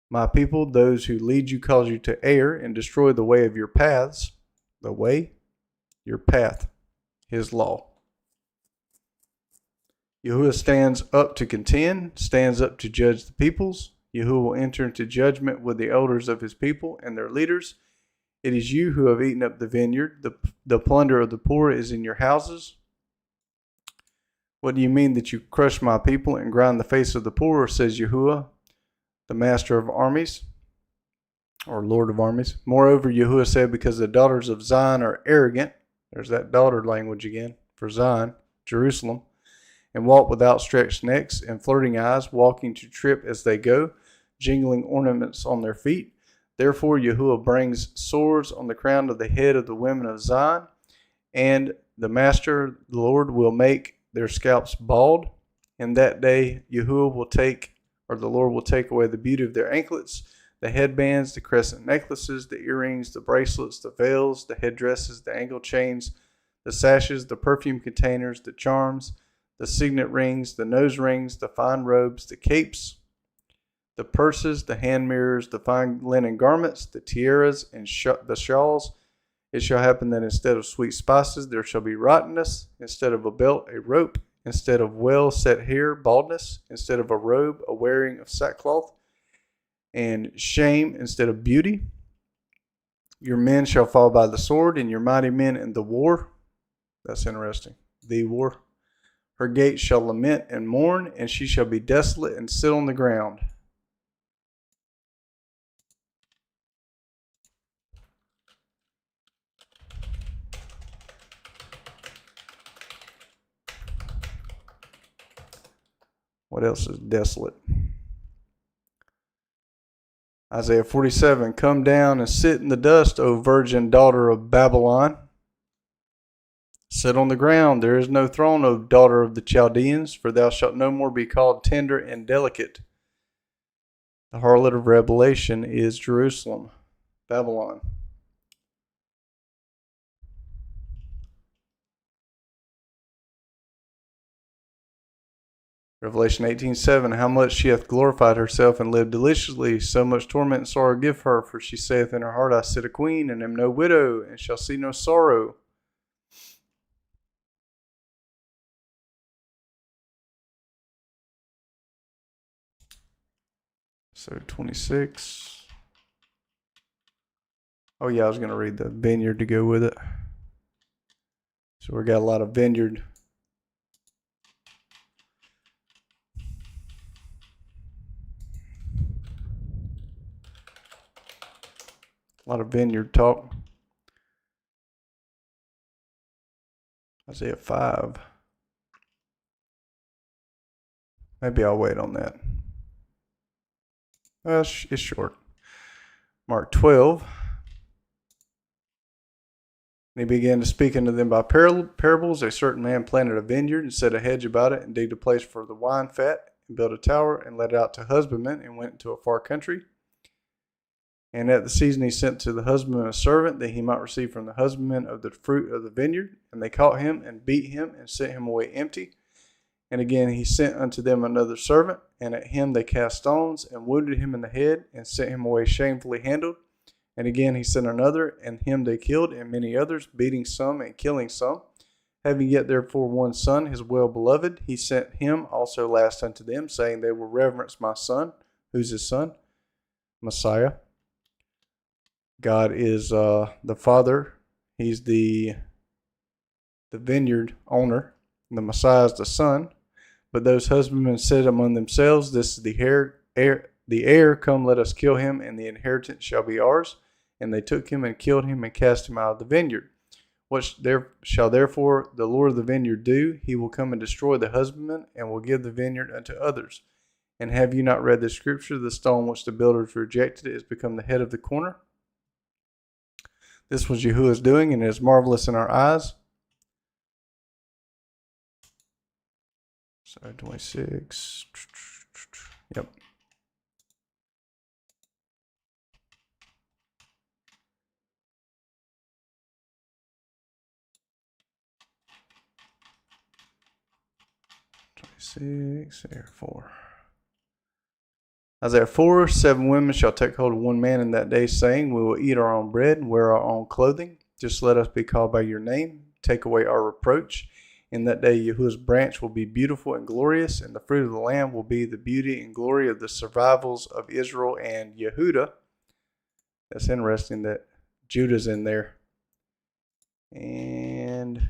My people, those who lead you cause you to err and destroy the way of your paths. The way, your path, his law. Yahuwah stands up to contend, stands up to judge the peoples. Yahuwah will enter into judgment with the elders of his people and their leaders. It is you who have eaten up the vineyard. The plunder of the poor is in your houses. What do you mean that you crush my people and grind the face of the poor, says Yahuwah, the master of armies, or Lord of armies? Moreover, Yahuwah said, because the daughters of Zion are arrogant, there's that daughter language again, for Zion, Jerusalem, and walk with outstretched necks and flirting eyes, walking to trip as they go, jingling ornaments on their feet. Therefore, Yahuwah brings sores on the crown of the head of the women of Zion, and the Master, the Lord, will make their scalps bald. In that day, Yahuwah will take, or the Lord will take away the beauty of their anklets, the headbands, the crescent necklaces, the earrings, the bracelets, the veils, the headdresses, the ankle chains, the sashes, the perfume containers, the charms, the signet rings, the nose rings, the fine robes, the capes, the purses, the hand mirrors, the fine linen garments, the tiaras, and the shawls. It shall happen that instead of sweet spices there shall be rottenness, instead of a belt a rope, instead of well set hair baldness, instead of a robe a wearing of sackcloth, and shame instead of beauty. Your men shall fall by the sword, and your mighty men in the war. That's interesting. The war. Her gates shall lament and mourn, and she shall be desolate and sit on the ground. What else is desolate? Isaiah 47, come down and sit in the dust, O virgin daughter of Babylon. Sit on the ground, there is no throne, O daughter of the Chaldeans, for thou shalt no more be called tender and delicate. The harlot of Revelation is Jerusalem, Babylon. Revelation 18:7, how much she hath glorified herself and lived deliciously, so much torment and sorrow give her, for she saith in her heart, I sit a queen, and am no widow, and shall see no sorrow. So 26. Oh yeah, I was going to read the vineyard to go with it. So we got a lot of vineyard. A lot of vineyard talk. Isaiah 5. Maybe I'll wait on that. It's short. Mark 12. And he began to speak unto them by parables. A certain man planted a vineyard and set a hedge about it and digged a place for the wine fat and built a tower and let it out to husbandmen and went into a far country. And at the season he sent to the husbandman a servant that he might receive from the husbandman of the fruit of the vineyard. And they caught him and beat him and sent him away empty. And again he sent unto them another servant, and at him they cast stones and wounded him in the head and sent him away shamefully handled. And again he sent another, and him they killed, and many others, beating some and killing some. Having yet therefore one son, his well-beloved, he sent him also last unto them, saying, they will reverence my son. Who's his son? Messiah. God is the Father. He's the vineyard owner. The Messiah is the Son. But those husbandmen said among themselves, this is the heir, come, let us kill him, and the inheritance shall be ours. And they took him and killed him and cast him out of the vineyard. What shall therefore the Lord of the vineyard do? He will come and destroy the husbandman, and will give the vineyard unto others. And have you not read the scripture? The stone which the builders rejected is become the head of the corner. This was Yahuwah's doing, and it is marvelous in our eyes. So 26. Yep. Isaiah 4. Isaiah 4, 7 women shall take hold of one man in that day, saying, we will eat our own bread and wear our own clothing. Just let us be called by your name. Take away our reproach. In that day, Yahuwah's branch will be beautiful and glorious, and the fruit of the land will be the beauty and glory of the survivals of Israel and Yehudah. That's interesting that Judah's in there. And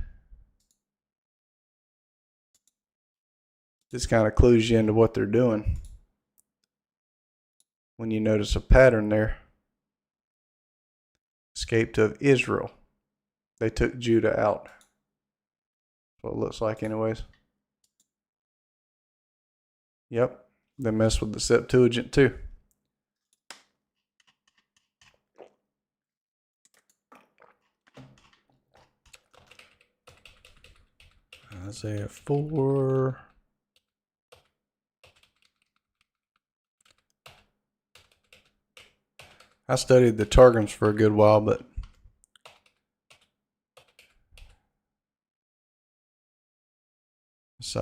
this kind of clues you into what they're doing when you notice a pattern there. Escaped of Israel. They took Judah out. That's what it looks like anyways. Yep. They mess with the Septuagint too. Isaiah 4. I studied the Targums for a good while, but it's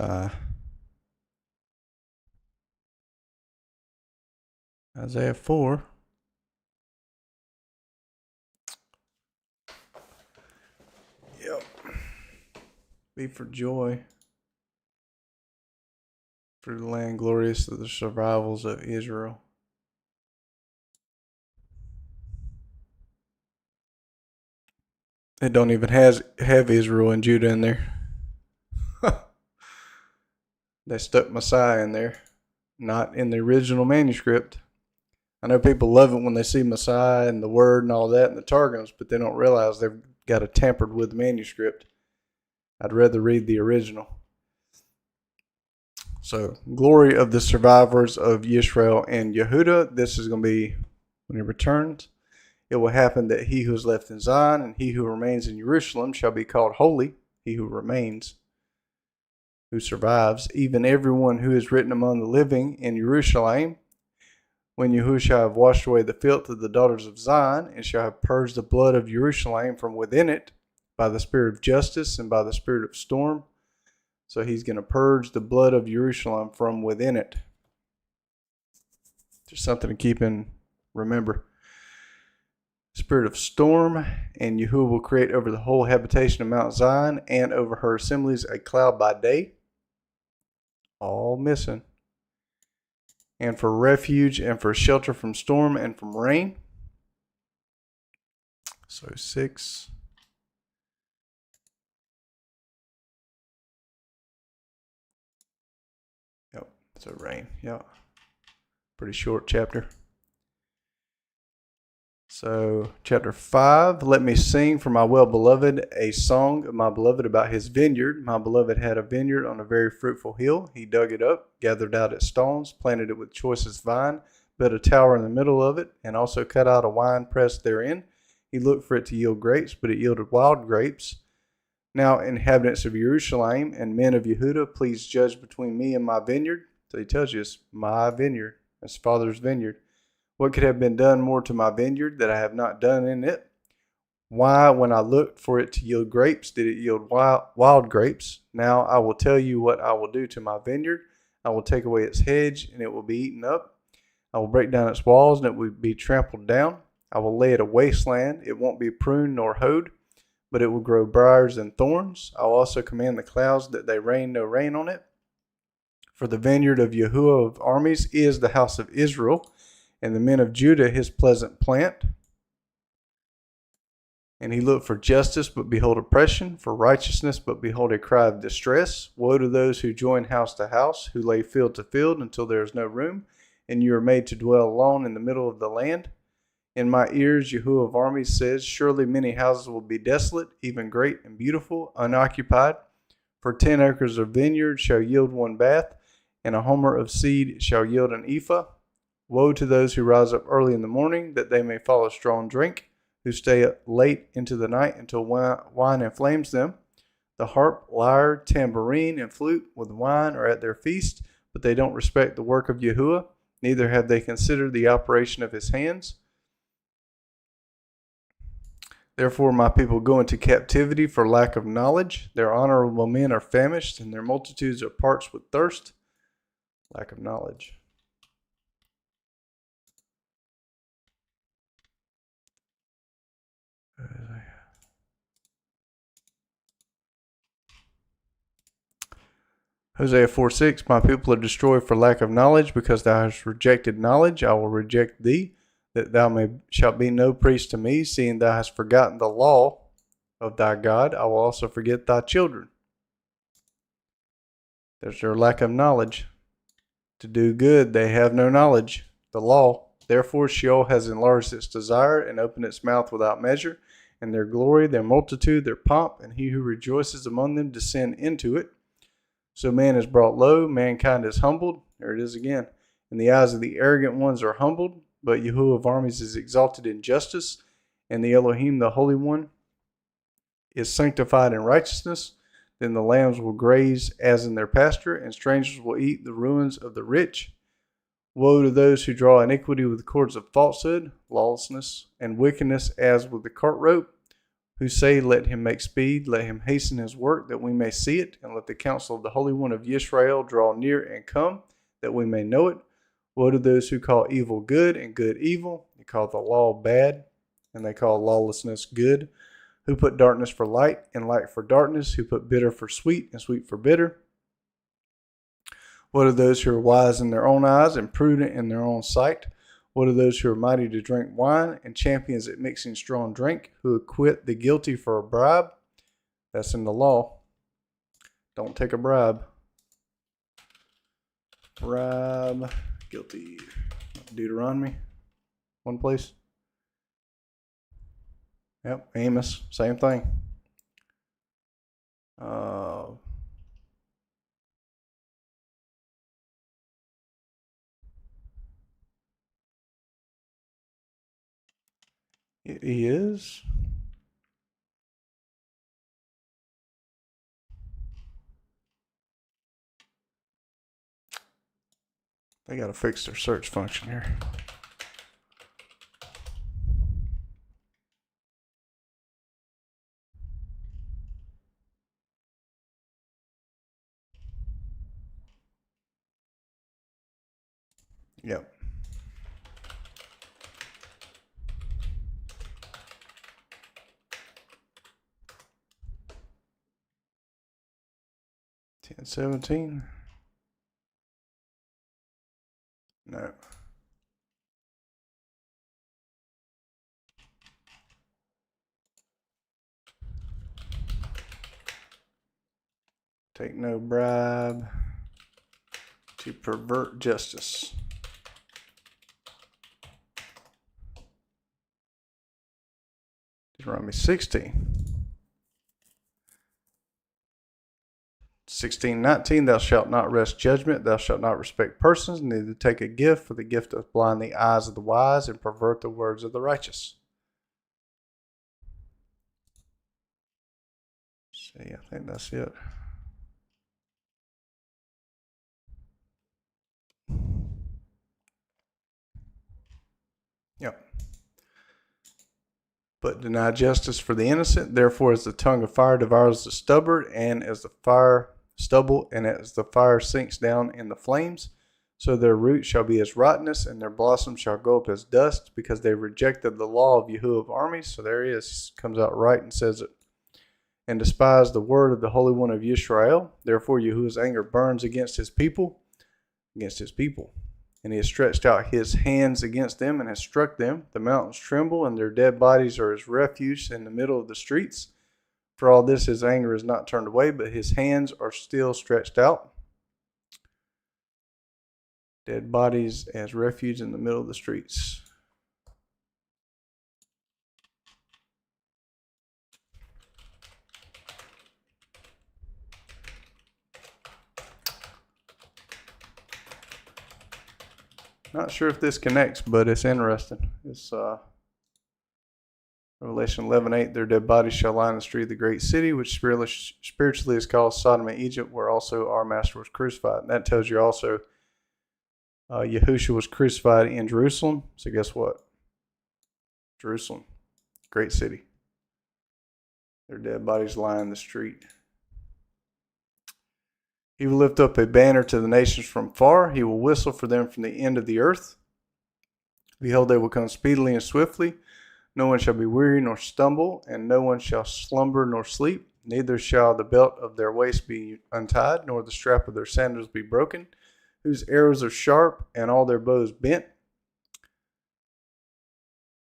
Isaiah 4. Yep. Be for joy through the land glorious of the survivals of Israel. It don't even have Israel and Judah in there. They stuck Messiah in there, not in the original manuscript. I know people love it when they see Messiah and the word and all that in the Targums, but they don't realize they've got a tampered with manuscript. I'd rather read the original. So, glory of the survivors of Yisrael and Yehudah. This is going to be when he returns. It will happen that he who is left in Zion and he who remains in Jerusalem shall be called holy, he who remains, who survives, even everyone who is written among the living in Jerusalem. When Yahuwah shall have washed away the filth of the daughters of Zion, and shall have purged the blood of Jerusalem from within it, by the spirit of justice and by the spirit of storm. So he's going to purge the blood of Jerusalem from within it. Just something to keep in remember. Spirit of storm, and Yahuwah will create over the whole habitation of Mount Zion and over her assemblies a cloud by day. All missing. and for refuge and for shelter from storm and from rain. So 6. Yep, so rain. Yep. Pretty short chapter. So, chapter 5, let me sing for my well-beloved a song of my beloved about his vineyard. My beloved had a vineyard on a very fruitful hill. He dug it up, gathered out its stones, planted it with choicest vine, built a tower in the middle of it, and also cut out a wine press therein. He looked for it to yield grapes, but it yielded wild grapes. Now, inhabitants of Jerusalem and men of Yehuda, please judge between me and my vineyard. So he tells you it's my vineyard, his father's vineyard. What could have been done more to my vineyard that I have not done in it? Why, when I looked for it to yield grapes, did it yield wild grapes? Now I will tell you what I will do to my vineyard. I will take away its hedge, and it will be eaten up. I will break down its walls, and it will be trampled down. I will lay it a wasteland. It won't be pruned nor hoed, but it will grow briars and thorns. I will also command the clouds that they rain no rain on it. For the vineyard of Yahuwah of armies is the house of Israel, and the men of Judah his pleasant plant. And he looked for justice, but behold oppression, for righteousness, but behold a cry of distress. Woe to those who join house to house, who lay field to field until there is no room, and you are made to dwell alone in the middle of the land. In my ears, Yahuwah of armies says, surely many houses will be desolate, even great and beautiful, unoccupied. For 10 acres of vineyard shall yield 1 bath, and a homer of seed shall yield an ephah. Woe to those who rise up early in the morning, that they may follow strong drink, who stay up late into the night until wine inflames them. The harp, lyre, tambourine, and flute with wine are at their feast, but they don't respect the work of Yahuwah, neither have they considered the operation of his hands. Therefore my people go into captivity for lack of knowledge. Their honorable men are famished, and their multitudes are parched with thirst. Lack of knowledge. Hosea 4:6, my people are destroyed for lack of knowledge, because thou hast rejected knowledge. I will reject thee, that thou shalt be no priest to me, seeing thou hast forgotten the law of thy God. I will also forget thy children. There's their lack of knowledge. To do good they have no knowledge. The law. Therefore Sheol has enlarged its desire and opened its mouth without measure, and their glory, their multitude, their pomp, and he who rejoices among them descend into it. So man is brought low, mankind is humbled. There it is again. And the eyes of the arrogant ones are humbled, but Yahuwah of armies is exalted in justice, and the Elohim, the Holy One, is sanctified in righteousness. Then the lambs will graze as in their pasture, and strangers will eat the ruins of the rich. Woe to those who draw iniquity with cords of falsehood, lawlessness, and wickedness as with the cart rope, who say, let him make speed, let him hasten his work, that we may see it, and let the counsel of the Holy One of Israel draw near and come, that we may know it. Woe to those who call evil good and good evil. They call the law bad, and they call lawlessness good. Who put darkness for light and light for darkness, who put bitter for sweet and sweet for bitter. What are those who are wise in their own eyes and prudent in their own sight? What are those who are mighty to drink wine and champions at mixing strong drink, who acquit the guilty for a bribe? That's in the law. Don't take a bribe. Bribe, guilty. Deuteronomy, one place. Yep, Amos, same thing. It is. They got to fix their search function here. Yep. $10.17. No. Take no bribe to pervert justice. Deuteronomy 16. 16:19, thou shalt not wrest judgment, thou shalt not respect persons, neither take a gift, for the gift doth blind the eyes of the wise and pervert the words of the righteous. See, I think that's it. Yep. But deny justice for the innocent. Therefore, as the tongue of fire devours the stubborn, and as the fire stubble, and as the fire sinks down in the flames, so their root shall be as rottenness, and their blossom shall go up as dust, because they rejected the law of Yahuwah of armies. So there he is, comes out right and says it. And despised the word of the Holy One of Yisrael. Therefore, Yahuwah's anger burns against his people. And he has stretched out his hands against them and has struck them. The mountains tremble, and their dead bodies are as refuse in the middle of the streets. For all this, his anger is not turned away, but his hands are still stretched out. Dead bodies as refuge in the middle of the streets. Not sure if this connects, but it's interesting. It's Revelation 11:8. Their dead bodies shall lie in the street of the great city, which spiritually is called Sodom and Egypt, where also our master was crucified. And that tells you also Yahushua was crucified in Jerusalem. So guess what? Jerusalem, great city. Their dead bodies lie in the street. He will lift up a banner to the nations from far. He will whistle for them from the end of the earth. Behold, they will come speedily and swiftly. No one shall be weary nor stumble, and no one shall slumber nor sleep. Neither shall the belt of their waist be untied, nor the strap of their sandals be broken, whose arrows are sharp, and all their bows bent.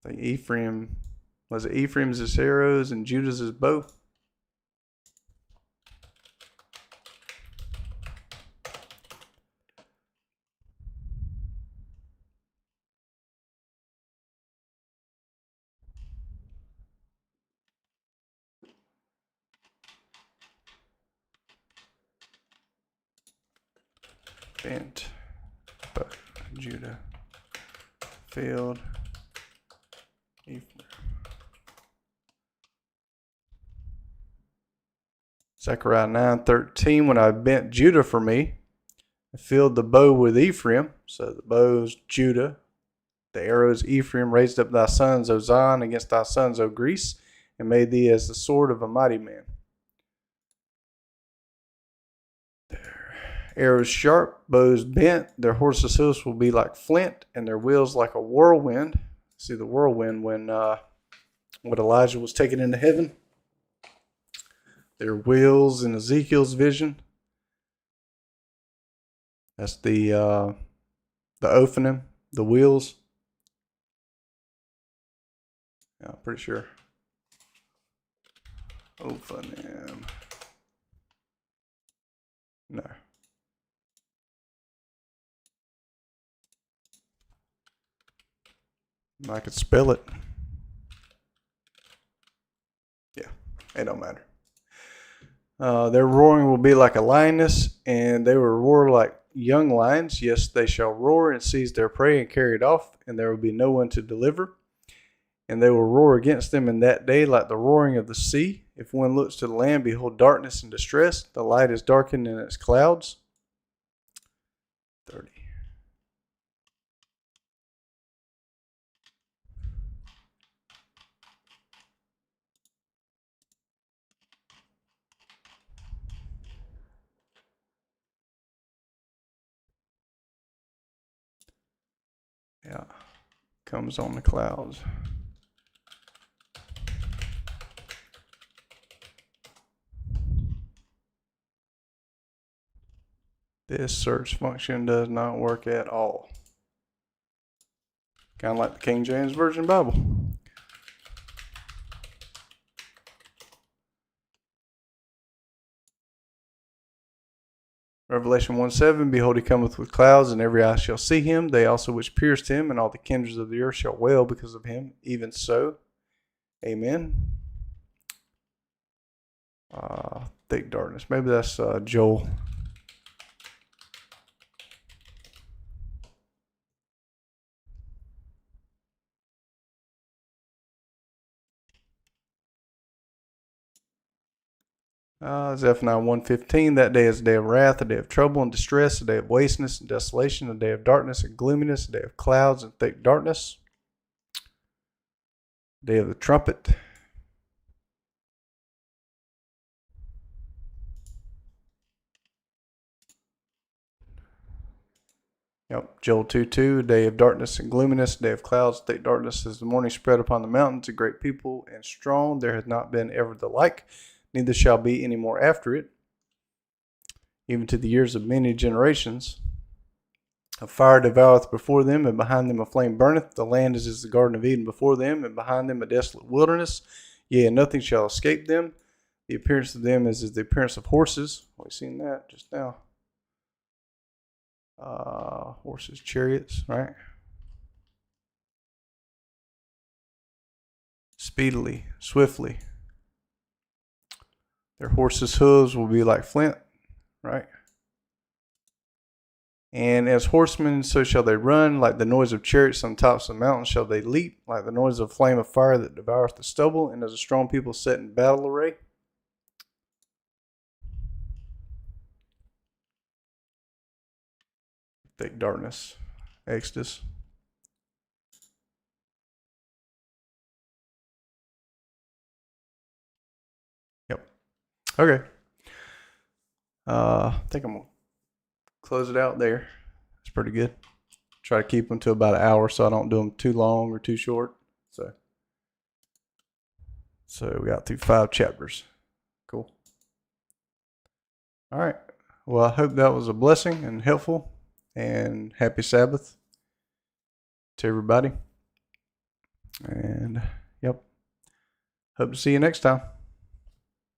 I think Ephraim's his arrows, and Judah's his bow. Bent, but Judah failed. Zechariah 9:13. When I bent Judah for me, I filled the bow with Ephraim. So the bow is Judah. The arrow is Ephraim. Raised up thy sons, O Zion, against thy sons, O Greece, and made thee as the sword of a mighty man. Arrows sharp, bows bent, their horses' hoofs will be like flint, and their wheels like a whirlwind. See the whirlwind when Elijah was taken into heaven? Their wheels in Ezekiel's vision. That's the Ophanim, the wheels. Yeah, I'm pretty sure. Ophanim. No. I could spell it. Yeah, it don't matter. Their roaring will be like a lioness, and they will roar like young lions. Yes, they shall roar and seize their prey and carry it off, and there will be no one to deliver. And they will roar against them in that day like the roaring of the sea. If one looks to the land, behold darkness and distress. The light is darkened in its clouds. 30. Yeah, comes on the clouds. This search function does not work at all. Kind of like the King James Version Bible. Revelation 1:7, behold, he cometh with clouds, and every eye shall see him, they also which pierced him, and all the kindreds of the earth shall wail because of him. Even so, amen. Thick darkness. Maybe that's Joel. Zephaniah 1:15, that day is a day of wrath, a day of trouble and distress, a day of wasteness and desolation, a day of darkness and gloominess, a day of clouds and thick darkness, day of the trumpet. Yep, Joel 2:2, a day of darkness and gloominess, a day of clouds, thick darkness, as the morning spread upon the mountains, a great people and strong. There has not been ever the like, neither shall be any more after it, even to the years of many generations. A fire devoureth before them, and behind them a flame burneth. The land is as the Garden of Eden before them, and behind them a desolate wilderness. Yea, and nothing shall escape them. The appearance of them is the appearance of horses. We've seen that just now. Horses, chariots, right? Speedily, swiftly. Their horses' hooves will be like flint, right? And as horsemen, so shall they run, like the noise of chariots on tops of mountains shall they leap, like the noise of a flame of fire that devoureth the stubble, and as a strong people set in battle array. Thick darkness. Exodus. Yep. Okay. I think I'm going to close it out there. It's pretty good. Try to keep them to about an hour so I don't do them too long or too short. So we got through 5 chapters. Cool. All right. Well, I hope that was a blessing and helpful. And happy Sabbath to everybody. And yep. Hope to see you next time.